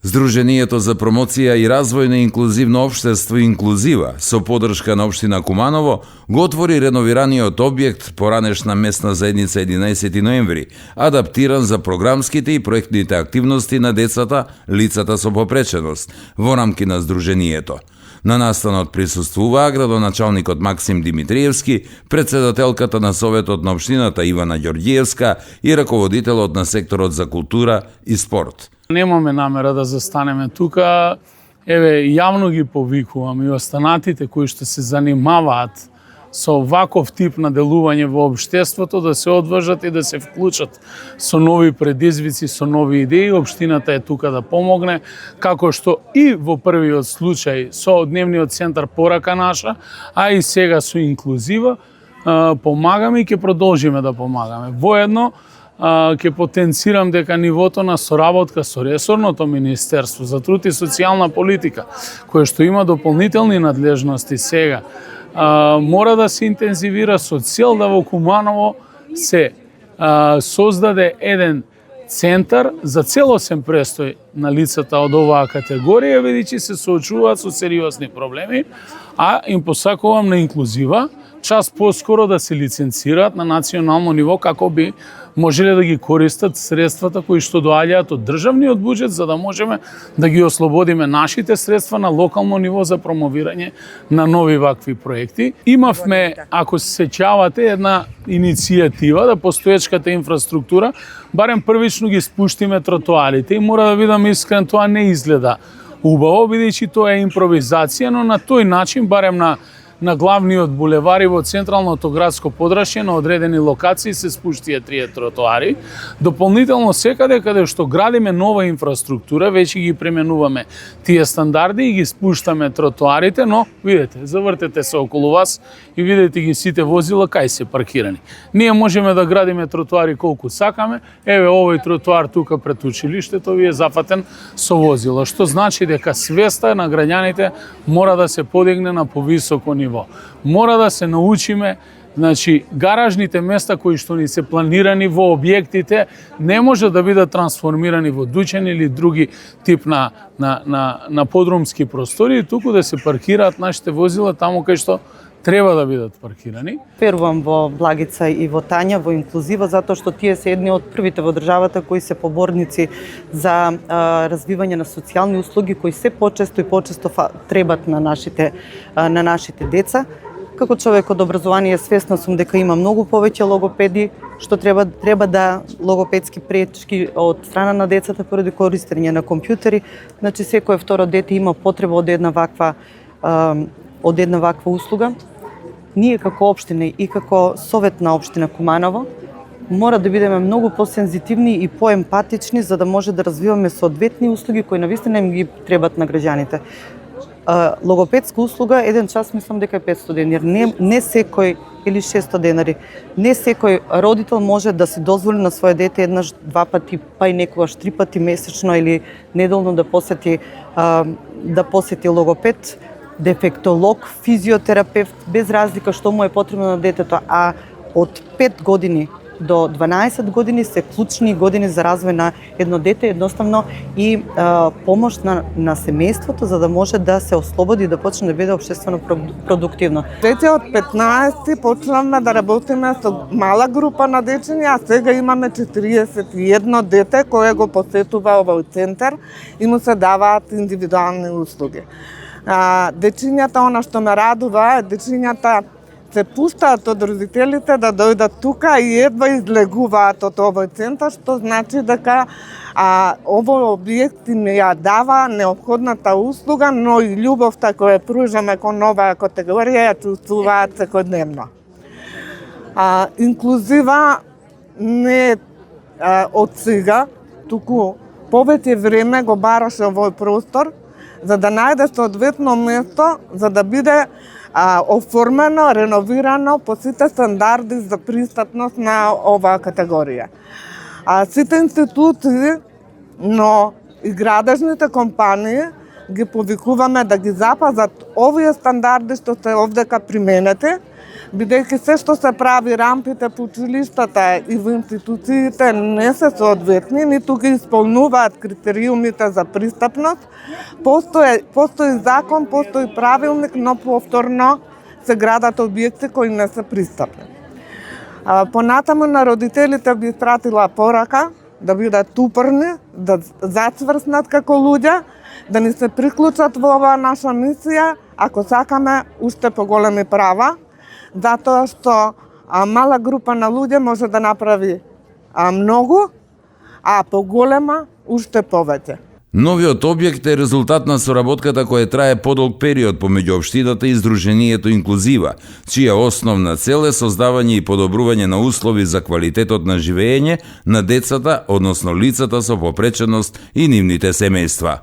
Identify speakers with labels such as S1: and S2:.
S1: Здруженијето за промоција и развој на инклузивно општество Инклузива со поддршка на општина Куманово го отвори реновираниот објект поранешна местна заедница 11 ноември, адаптиран за програмските и проектните активности на децата, лицата со попреченост во рамки на здруженијето. На настанот присуствуваа градоначалникот Максим Димитриевски, председателката на Советот на општината Ивана Ѓорѓиевска и раководителот на секторот за култура и спорт.
S2: Немаме намера да застанеме тука. Еве, јавно ги повикувам и останатите кои што се занимаваат со ваков тип на делување во општеството да се одважат и да се вклучат со нови предизвици, со нови идеи. Општината е тука да помогне, како што и во првиот случај со дневниот центар Порака наша, а и сега со Инклузива помагаме и ќе продолжиме да помагаме. Воедно ќе потенцирам дека нивото на соработка со ресорното Министерство за труд и социјална политика, кое што има дополнителни надлежности сега, мора да се интензивира со цел да во Куманово се создаде еден центар за целосен престој на лицата од оваа категорија, бидејќи се соочуваат со сериозни проблеми, а им посакувам на Инклузива час поскоро да се лиценцираат на национално ниво како би можеле да ги користат средствата кои што доаѓаат од државниот буџет, за да можеме да ги ослободиме нашите средства на локално ниво за промовирање на нови вакви проекти. Имавме, ако се сеќавате, една иницијатива да постоечката инфраструктура барем првично ги спуштиме тротоарите и мора да бидам искрен, тоа не изгледа убаво, бидејќи тоа е импровизација, но на тој начин барем на главниот булевар и во централното градско подрашје на одредени локации се спуштија 3 тротоари. Дополнително секаде каде што градиме нова инфраструктура, веќе ги применуваме тие стандарди и ги спуштаме тротоарите, но видете, завртете се околу вас и видете ги сите возила кај се паркирани. Ние можеме да градиме тротоари колку сакаме. Еве овој тротоар тука пред училиштето ви е зафатен со возила, што значи дека свеста на граѓаните мора да се подигне на повисоко ниво. Мора да се научиме, значи, гаражните места кои што ни се планирани во објектите не може да бидат трансформирани во дуќан или други тип на подрумски простори, туку да се паркираат нашите возила таму кај што треба да бидат паркирани.
S3: Верувам во Благица и во Тања, во Инклузива, затоа што тие се едни од првите во државата кои се поборници за развивање на социјални услуги кои се почесто и почесто требат на нашите деца. Како човек од образование свесна сум дека има многу повеќе логопеди што треба да логопедски пречки од страна на децата поради користење на компјутери. Значи секое второ дете има потреба од една ваква услуга. Ние како општина и како Совет на општина Куманово мора да бидеме многу посензитивни и поемпатични за да може да развиваме соодветни услуги кои навистина им ги требат на граѓаните. Логопедска услуга еден час мислам дека е 500 денари, не секој или 600 денари. Не секој родител може да се дозволи на своје дете еднаш, 2 пати, па и некогаш 3 пати месечно или неделно да посети логопед, дефектолог, физиотерапевт, без разлика што му е потребно на детето, а од 5 години до 12 години се клучни години за развој на едно дете, едноставно и помош на семејството за да може да се ослободи и да почне да биде општествено продуктивно.
S4: Веќе од 15 почнавме да работиме со мала група на дечиња, а сега имаме 41 дете кое го посетува овој центар и му се даваат индивидуални услуги. Дечињата, она што ме радува, дечињата се пуштаат од родителите да дојдат тука и едва излегуваат од овој центар, што значи дека овој објект им ја дава неопходната услуга, но и љубовта која пружаме кон оваа категорија ја чувствуваат секојдневно. Инклузива не од сега, туку повеќе време го бараше овој простор, за да најде соодветно место, за да биде оформено, реновирано по сите стандарди за пристапност на оваа категорија. Сите институции, но и градежните компании ги повикуваме да ги запазат овие стандарди што се овдека применети, бидејќи се што се прави рампите по училиштата и во институциите не се соодветни, ниту ги исполнуваат критериумите за пристапност. Постои закон, постои правилник, но повторно се градат објекти кои не се пристапни. Понатаму на родителите би пратила порака да бидат упорни, да зацврснат како луѓе, да ни се приклучат во оваа наша мисија, ако сакаме уште поголеми права, затоа што мала група на луѓе може да направи многу, а поголема уште повеќе.
S1: Новиот објект е резултат на соработката која трае подолг период помеѓу општината и Сдруженијето Инклузива, чија основна цел е создавање и подобрување на услови за квалитетот на живење на децата, односно лицата со попреченост и нивните семејства.